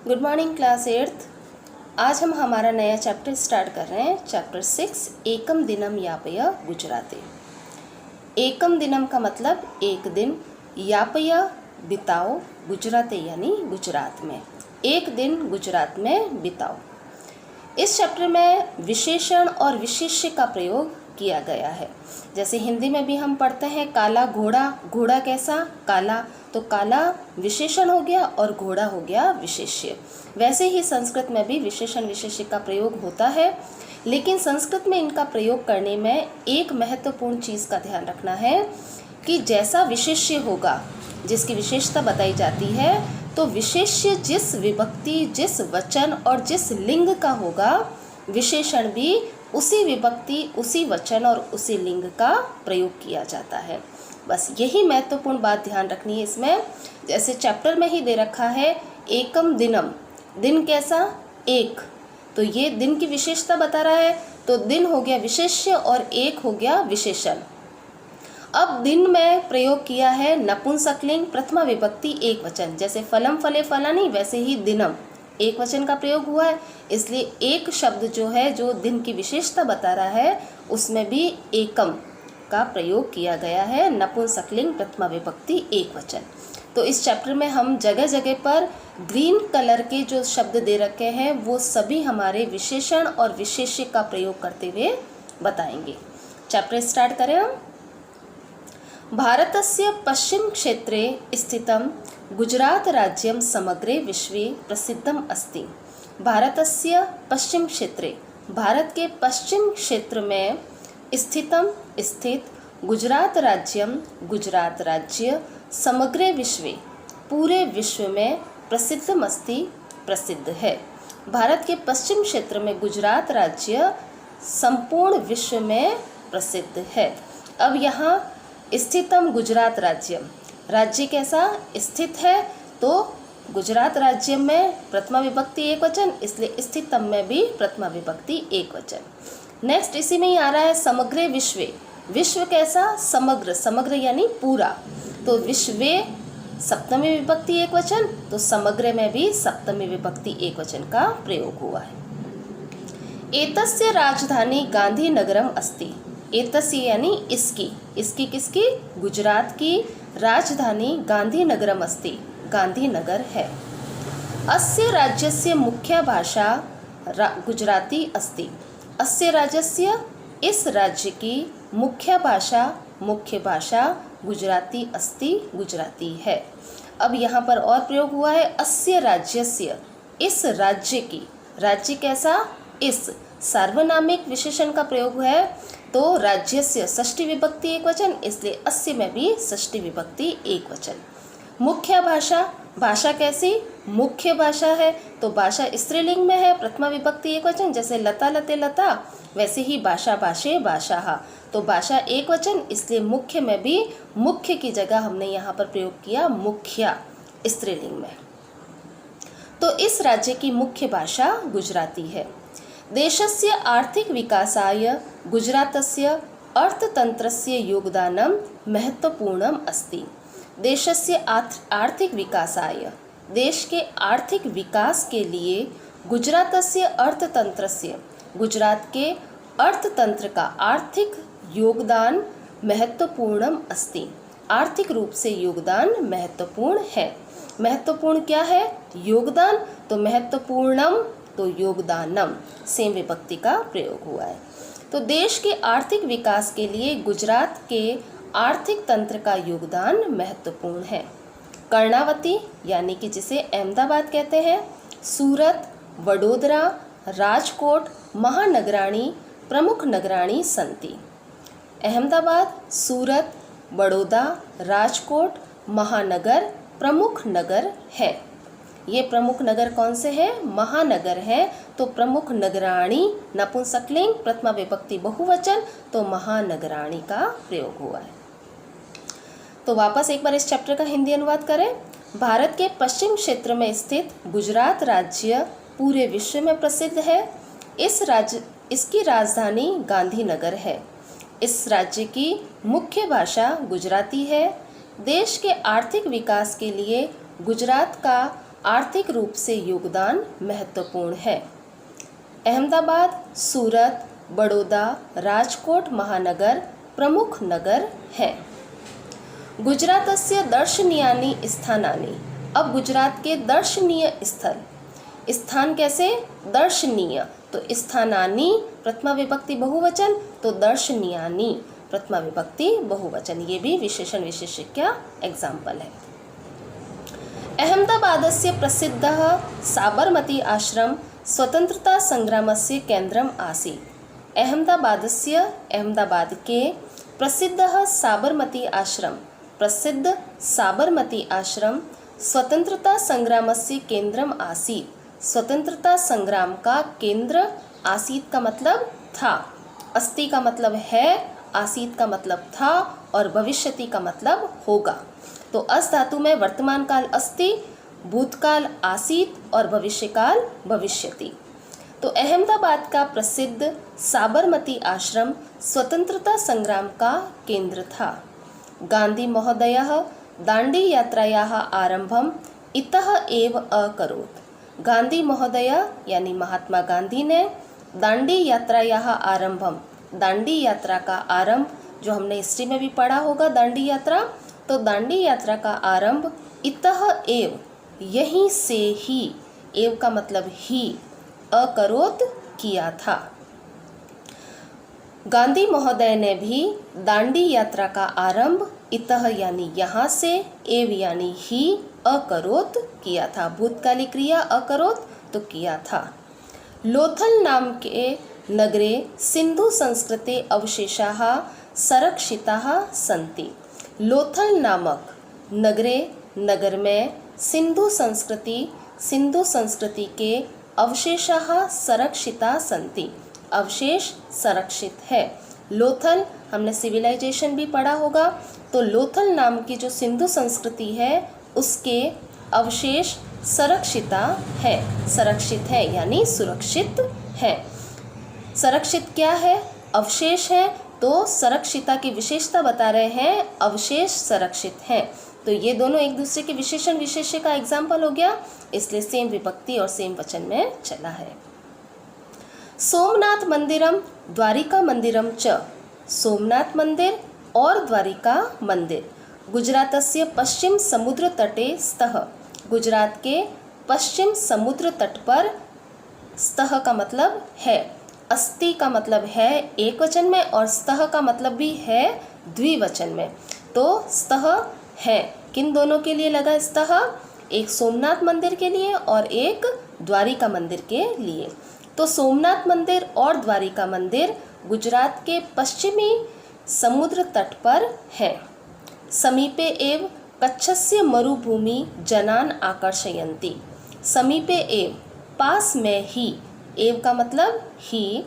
Good morning class 8th। आज हम हमारा नया चैप्टर स्टार्ट कर रहे हैं, चैप्टर 6 एकम दिनम यापय गुजराते। एकम दिनम का मतलब एक दिन, यापय बिताओ, गुजराते यानी गुजरात में, एक दिन गुजरात में बिताओ। इस चैप्टर में विशेषण और विशेष्य का प्रयोग किया गया है। जैसे हिंदी में भी हम पढ़ते हैं काला घोड़ा, घोड़ा कैसा काला, तो काला विशेषण हो गया और घोड़ा हो गया विशेष्य। वैसे ही संस्कृत में भी विशेषण विशेष्य का प्रयोग होता है, लेकिन संस्कृत में इनका प्रयोग करने में एक महत्वपूर्ण चीज़ का ध्यान रखना है कि जैसा विशेष्य होगा, जिसकी विशेषता बताई जाती है, तो विशेष्य जिस विभक्ति, जिस वचन और जिस लिंग का होगा, विशेषण भी उसी विभक्ति, उसी वचन और उसी लिंग का प्रयोग किया जाता है। बस यही महत्वपूर्ण बात ध्यान रखनी है इसमें। जैसे चैप्टर में ही दे रखा है एकम दिनम, दिन कैसा एक, तो ये दिन की विशेषता बता रहा है, तो दिन हो गया विशेष्य और एक हो गया विशेषण। अब दिन में प्रयोग किया है नपुंसकलिंग प्रथमा विभक्ति एक वचन, जैसे फलम फले फलानी, वैसे ही दिनम एक वचन का प्रयोग हुआ है, इसलिए एक शब्द जो है, जो दिन की विशेषता बता रहा है, उसमें भी एकम का प्रयोग किया गया है, नपुंसकलिंग प्रथमा विभक्ति एक वचन। तो इस चैप्टर में हम जगह जगह पर ग्रीन कलर के जो शब्द दे रखे हैं, वो सभी हमारे विशेषण और विशेष्य का प्रयोग करते हुए बताएंगे। चैप्टर स्टार्ट करें हम। भारतस्य पश्चिम क्षेत्रे स्थितं गुजरात राज्यं समग्रे विश्वे प्रसिद्धम अस्ति। भारतस्य पश्चिम क्षेत्रे, भारत के पश्चिम क्षेत्र में स्थित गुजरात राज्यम, गुजरात राज्य समग्रे विश्वे, पूरे विश्व में प्रसिद्धम अस्ति, प्रसिद्ध है। भारत के पश्चिम क्षेत्र में गुजरात राज्य संपूर्ण विश्व में प्रसिद्ध है। अब यहाँ स्थितम गुजरात राज्यम, राज्य कैसा स्थित है, तो गुजरात राज्य में प्रथमा विभक्ति एक वचन, इसलिए स्थितम में भी प्रथमा विभक्ति एक वचन। नेक्स्ट इसी में ही आ रहा है समग्रे विश्वे, विश्व कैसा समग्र, समग्र यानी पूरा, तो विश्वे सप्तमी विभक्ति एक वचन, तो समग्र में भी सप्तमी विभक्ति एक वचन का प्रयोग हुआ है। एतस्य राजधानी गांधीनगरम अस्ति, एतस्य यानी इसकी, इसकी किसकी, गुजरात की राजधानी गांधीनगरम अस्ति, गांधीनगर है। अस्य राज्यस्य मुख्य भाषा गुजराती अस्ति, अस्य राज्यस्य, इस राज्य की मुख्य भाषा गुजराती अस्ति, गुजराती है। अब यहाँ पर और प्रयोग हुआ है अस्य राज्यस्य, इस राज्य की, राज्य कैसा, इस सार्वनामिक विशेषण का प्रयोग है, तो राज्यस्य षष्ठी विभक्ति एक वचन, इसलिए अस्य में भी षष्ठी विभक्ति एक वचन। मुख्य भाषा, भाषा कैसी, मुख्य भाषा है, तो भाषा स्त्रीलिंग में है, प्रथमा विभक्ति एक वचन, जैसे लता लते लता, वैसे ही भाषा भाषे भाषा, तो भाषा एक वचन, इसलिए मुख्य में भी मुख्य की जगह हमने यहाँ पर प्रयोग किया मुख्या स्त्रीलिंग में। तो इस राज्य की मुख्य भाषा गुजराती है। देशस्य आर्थिक विकासाय गुजरातस्य अर्थतंत्रस्य योगदानं महत्वपूर्णम् अस्ति। देशस्य आर्थिक विकासाय, देश के आर्थिक विकास के लिए गुजरातस्य अर्थतंत्रस्य, गुजरात के अर्थतंत्र का आर्थिक योगदान महत्वपूर्णम अस्ति, आर्थिक रूप से योगदान महत्वपूर्ण है। महत्वपूर्ण क्या है, योगदान, तो महत्वपूर्णम तो योगदानम, सेम विभक्ति का प्रयोग हुआ है। तो देश के आर्थिक विकास के लिए गुजरात के आर्थिक तंत्र का योगदान महत्वपूर्ण है। कर्णावती यानी कि जिसे अहमदाबाद कहते हैं, सूरत, वडोदरा, राजकोट महानगराणी प्रमुख नगराणी सन्ति। अहमदाबाद, सूरत, बड़ौदा, राजकोट महानगर प्रमुख नगर है। ये प्रमुख नगर कौन से हैं, महानगर हैं, तो प्रमुख नगराणी नपुंसकलिंग प्रथमा विभक्ति बहुवचन, तो महानगराणी का प्रयोग हुआ है। तो वापस एक बार इस चैप्टर का हिंदी अनुवाद करें। भारत के पश्चिम क्षेत्र में स्थित गुजरात राज्य पूरे विश्व में प्रसिद्ध है। इसकी राजधानी गांधीनगर है। इस राज्य की मुख्य भाषा गुजराती है। देश के आर्थिक विकास के लिए गुजरात का आर्थिक रूप से योगदान महत्वपूर्ण है। अहमदाबाद, सूरत, बड़ौदा, राजकोट महानगर प्रमुख नगर हैं। गुजरातस्य दर्शनीयानि स्थानानि। अब गुजरात के दर्शनीय स्थल, स्थान कैसे? दर्शनीय, तो स्थानानि प्रथमा विभक्ति बहुवचन, तो दर्शनीयानि प्रथमा विभक्ति बहुवचन। ये भी विशेषण विशेष्य का एग्जाम्पल है। अहमदाबादस्य प्रसिद्धः साबरमती आश्रम स्वतंत्रता संग्रामस्य केन्द्रम् आसीत्। अहमदाबाद के प्रसिद्धः साबरमती आश्रम, प्रसिद्ध साबरमती आश्रम स्वतंत्रता संग्रामस्य केन्द्रम् आसीत्। स्वतंत्रता संग्राम का केंद्र, आसीत का मतलब था, अस्ति का मतलब है, आसीत का मतलब था और भविष्यति का मतलब होगा। तो अस धातु में वर्तमान काल अस्ति, भूतकाल आसीत और भविष्यकाल भविष्यति। तो अहमदाबाद का प्रसिद्ध साबरमती आश्रम स्वतंत्रता संग्राम का केंद्र था। गांधी महोदयः दांडी यात्रायाः आरंभम इतः एव अकरोत्। गांधी महोदय यानी महात्मा गांधी ने दांडी यात्रायाः आरंभम, दांडी यात्रा का आरंभ, जो हमने हिस्ट्री में भी पढ़ा होगा दांडी यात्रा, तो दांडी यात्रा का आरंभ इतः एव, यहीं से ही, एव का मतलब ही, अकरोत किया था। गांधी महोदय ने भी दांडी यात्रा का आरंभ इतः यानी यहाँ से, एव यानी ही, अकरोत किया था। भूतकाली क्रिया अकरोत, तो किया था। लोथल नाम के नगरे सिंधु संस्कृते अवशेषाः संरक्षिताः सन्ति। लोथल नामक नगरे, नगर में सिंधु संस्कृति के अवशेषाः संरक्षिता सन्ति, अवशेष संरक्षित है। लोथल हमने सिविलाइजेशन भी पढ़ा होगा, तो लोथल नाम की जो सिंधु संस्कृति है उसके अवशेष संरक्षिता है, संरक्षित है यानी सुरक्षित है। संरक्षित क्या है? अवशेष है, तो संरक्षिता की विशेषता बता रहे हैं, अवशेष संरक्षित हैं। तो ये दोनों एक दूसरे के विशेषण विशेष्य का एग्जाम्पल हो गया, इसलिए सेम विभक्ति और सेम वचन में चला है। सोमनाथ मंदिरम द्वारिका मंदिरम च। सोमनाथ मंदिर और द्वारिका मंदिर गुजरातस्य पश्चिम समुद्र तटे स्तः। गुजरात के पश्चिम समुद्र तट पर, स्तः का मतलब है, अस्ति का मतलब है एक वचन में और स्तः का मतलब भी है द्विवचन में। तो स्तः है, किन दोनों के लिए लगा स्तः? एक सोमनाथ मंदिर के लिए और एक द्वारिका मंदिर के लिए। तो सोमनाथ मंदिर और द्वारिका मंदिर गुजरात के पश्चिमी समुद्र तट पर है। समीपे एव कच्छस्य मरुभूमि जनान आकर्षयन्ति। समीपे एव, पास में ही, एव का मतलब ही,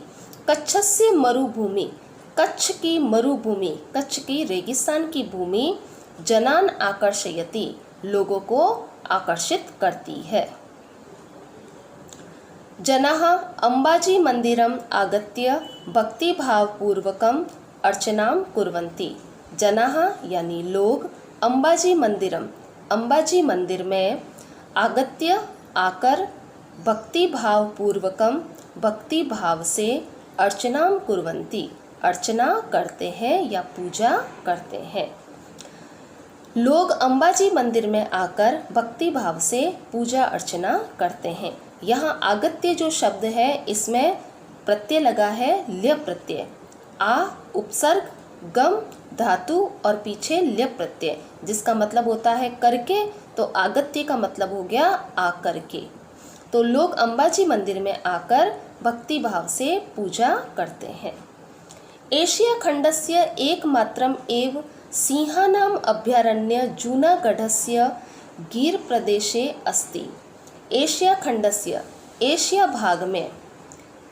कच्छस्य मरुभूमि, कच्छ की मरुभूमि, कच्छ की रेगिस्तान की भूमि, जनान आकर्षयति, लोगों को आकर्षित करती है। जनाः अंबाजी मंदिरम आगत्य भक्तिभावपूर्वकम अर्चनां कुर्वन्ति। जनाः यानी लोग, अंबाजी मंदिरम, अंबाजी मंदिर में, आगत्य आकर, भक्तिभावपूर्वकम भक्ति भाव से, अर्चनां कुर्वन्ति अर्चना करते हैं या पूजा करते हैं। लोग अंबाजी मंदिर में आकर भक्ति भाव से पूजा अर्चना करते हैं। यहाँ आगत्य जो शब्द है इसमें प्रत्यय लगा है ल्य प्रत्यय, आ उपसर्ग, गम धातु और पीछे ल्य प्रत्यय, जिसका मतलब होता है करके, तो आगत्य का मतलब हो गया आकर के। तो लोग अंबाजी मंदिर में आकर भक्ति भाव से पूजा करते हैं। एशिया खंडस्य एकमात्रम एव सिंहानाम अभयारण्य जूनागढ़स्य गिर प्रदेशे अस्ति। एशिया खंडस्य, एशिया भाग में,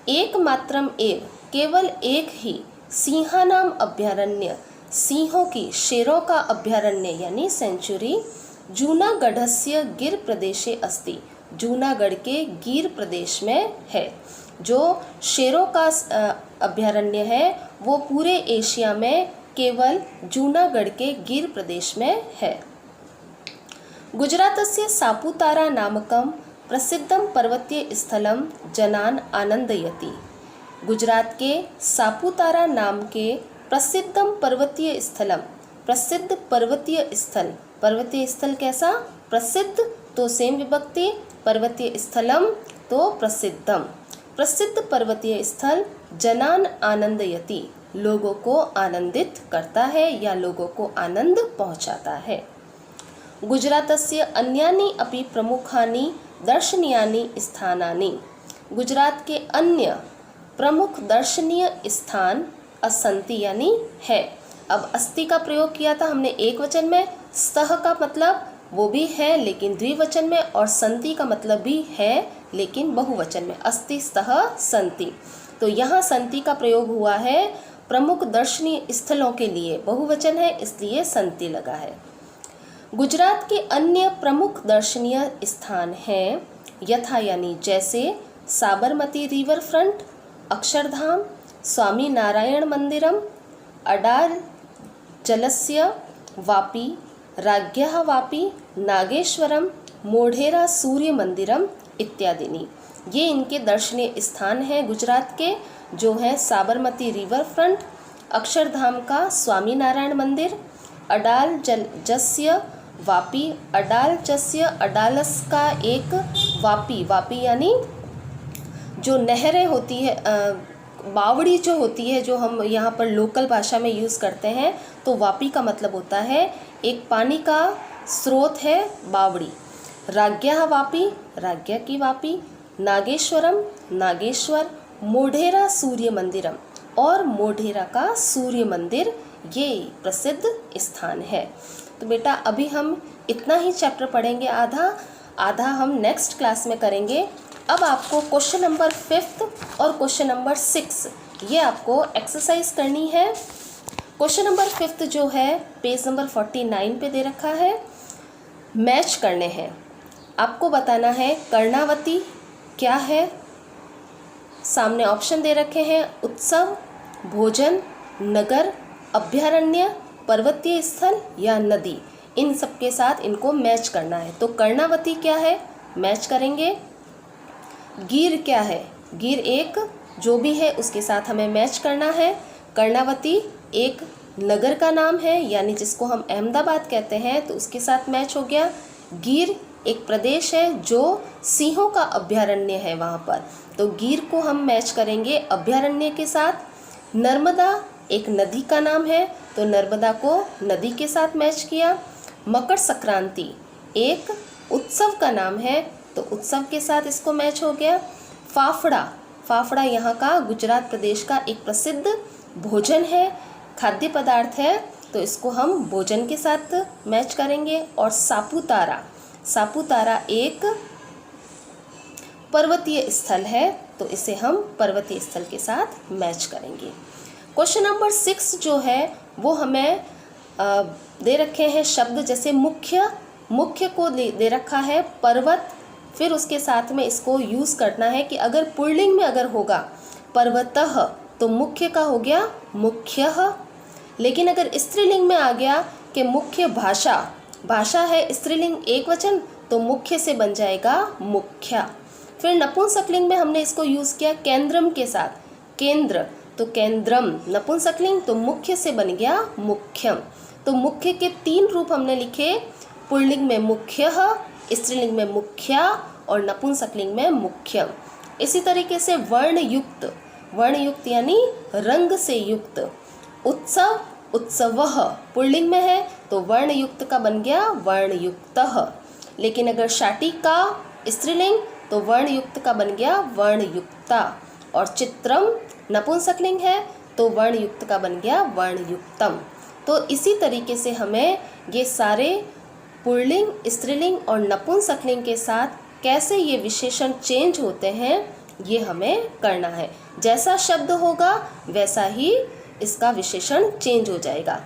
एकमात्रम एव केवल एक ही, सिंहानाम अभयारण्य सिंहों की, शेरों का अभयारण्य यानी सेंचुरी, जूनागढ़स्य गिर प्रदेशे अस्ति, जूनागढ़ के गिर प्रदेश में है। जो शेरों का अभयारण्य है वो पूरे एशिया में केवल जूनागढ़ के गिर प्रदेश में है। गुजरातस्य सापुतारा नामकं प्रसिद्धं पर्वतीयस्थलं जनान् आनंदयति। गुजरात के सापुतारा नाम के प्रसिद्धम पर्वतीय स्थलम, प्रसिद्ध पर्वतीय स्थल, पर्वतीय स्थल कैसा? प्रसिद्ध, तो सेम विभक्ति, पर्वतीय स्थलम तो प्रसिद्धम, प्रसिद्ध पर्वतीय स्थल जनान आनंदयति, लोगों को आनंदित करता है या लोगों को आनंद पहुंचाता है। गुजरातस्य अन्यानि अपि प्रमुखानि दर्शनीयानि स्थानानि, गुजरात के अन्य प्रमुख दर्शनीय स्थान असंति यानी है। अब अस्ति का प्रयोग किया था हमने एक वचन में, स्तः का मतलब वो भी है लेकिन द्विवचन में, और संति का मतलब भी है लेकिन बहुवचन में, अस्ति स्तः संति। तो यहाँ संति का प्रयोग हुआ है प्रमुख दर्शनीय स्थलों के लिए, बहुवचन है इसलिए संति लगा है। गुजरात के अन्य प्रमुख दर्शनीय स्थान हैं यथा यानी जैसे साबरमती रिवर फ्रंट, अक्षरधाम, स्वामी नारायण मंदिरम, अडाल जलस्य, वापी, राज्ञः वापी, नागेश्वरम, मोढेरा सूर्य मंदिरम इत्यादि। ये इनके दर्शनीय स्थान हैं गुजरात के, जो हैं साबरमती रिवर फ्रंट, अक्षरधाम का स्वामी नारायण मंदिर, अडाल जस्य वापी, अडाल जस्य अडालस का एक वापी, वापी यानी जो नहरें होती है, बावड़ी जो होती है, जो हम यहाँ पर लोकल भाषा में यूज़ करते हैं, तो वापी का मतलब होता है एक पानी का स्रोत है बावड़ी। राज्ञः वापी, राज्ञ की वापी, नागेश्वरम, नागेश्वर, मोढेरा सूर्य मंदिरम, और मोढेरा का सूर्य मंदिर, ये प्रसिद्ध स्थान है। तो बेटा अभी हम इतना ही चैप्टर पढ़ेंगे, आधा हम नेक्स्ट क्लास में करेंगे। अब आपको क्वेश्चन नंबर 5 और क्वेश्चन नंबर 6 ये आपको एक्सरसाइज करनी है। क्वेश्चन नंबर 5 जो है पेज नंबर 49 पे दे रखा है, मैच करने हैं। आपको बताना है कर्णावती क्या है, सामने ऑप्शन दे रखे हैं उत्सव, भोजन, नगर, अभ्यारण्य, पर्वतीय स्थल या नदी, इन सब के साथ इनको मैच करना है। तो कर्णावती क्या है, मैच करेंगे। गिर क्या है, गिर एक जो भी है उसके साथ हमें मैच करना है। कर्णावती एक नगर का नाम है यानी जिसको हम अहमदाबाद कहते हैं, तो उसके साथ मैच हो गया। गिर एक प्रदेश है जो सिंहों का अभ्यारण्य है वहाँ पर, तो गिर को हम मैच करेंगे अभ्यारण्य के साथ। नर्मदा एक नदी का नाम है, तो नर्मदा को नदी के साथ मैच किया। मकर संक्रांति एक उत्सव का नाम है, तो उत्सव के साथ इसको मैच हो गया। फाफड़ा, फाफड़ा यहाँ का गुजरात प्रदेश का एक प्रसिद्ध भोजन है, खाद्य पदार्थ है, तो इसको हम भोजन के साथ मैच करेंगे। और सापुतारा, सापुतारा एक पर्वतीय स्थल है, तो इसे हम पर्वतीय स्थल के साथ मैच करेंगे। क्वेश्चन नंबर 6 जो है वो हमें दे रखे हैं शब्द, जैसे मुख्य, मुख्य को दे रखा है पर्वत, फिर उसके साथ में इसको यूज़ करना है कि अगर पुल्लिंग में अगर होगा पर्वतः तो मुख्य का हो गया मुख्यः, लेकिन अगर स्त्रीलिंग में आ गया कि मुख्य भाषा, भाषा है स्त्रीलिंग एक वचन, तो मुख्य से बन जाएगा मुख्या। फिर नपुंसकलिंग में हमने इसको यूज़ किया केंद्रम के साथ, केंद्र तो केंद्रम नपुंसकलिंग, तो मुख्य से बन गया मुख्यम। तो मुख्य के 3 रूप हमने लिखे, पुल्लिंग में मुख्यः, स्त्रीलिंग में मुख्या और नपुंसकलिंग में मुख्यम। इसी तरीके से वर्णयुक्त, वर्णयुक्त यानी रंग से युक्त। उत्सव, उत्सवः पुल्लिंग में है, तो वर्णयुक्त का बन गया वर्णयुक्तः, लेकिन अगर शाटिका स्त्रीलिंग तो वर्णयुक्त का बन गया वर्णयुक्ता। और चित्रम नपुंसकलिंग है, तो वर्णयुक्त का बन गया वर्णयुक्तम। तो इसी तरीके से हमें ये सारे पुल्लिंग, स्त्रीलिंग और नपुंसकलिंग के साथ कैसे ये विशेषण चेंज होते हैं ये हमें करना है। जैसा शब्द होगा वैसा ही इसका विशेषण चेंज हो जाएगा।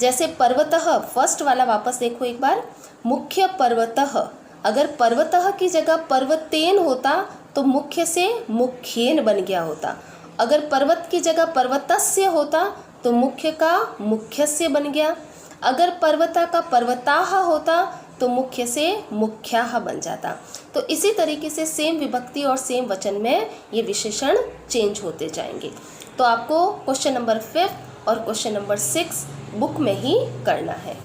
जैसे पर्वतः, फर्स्ट वाला वापस देखो एक बार, मुख्य पर्वतः, अगर पर्वतः की जगह पर्वतेन होता तो मुख्य से मुख्येन बन गया होता। अगर पर्वत की जगह पर्वतस्य होता तो मुख्य का मुख्यस्य बन गया। अगर पर्वता का पर्वताः होता तो मुख्य से मुख्याः बन जाता। तो इसी तरीके से सेम विभक्ति और सेम वचन में ये विशेषण चेंज होते जाएंगे। तो आपको क्वेश्चन नंबर 5 और क्वेश्चन नंबर 6 बुक में ही करना है।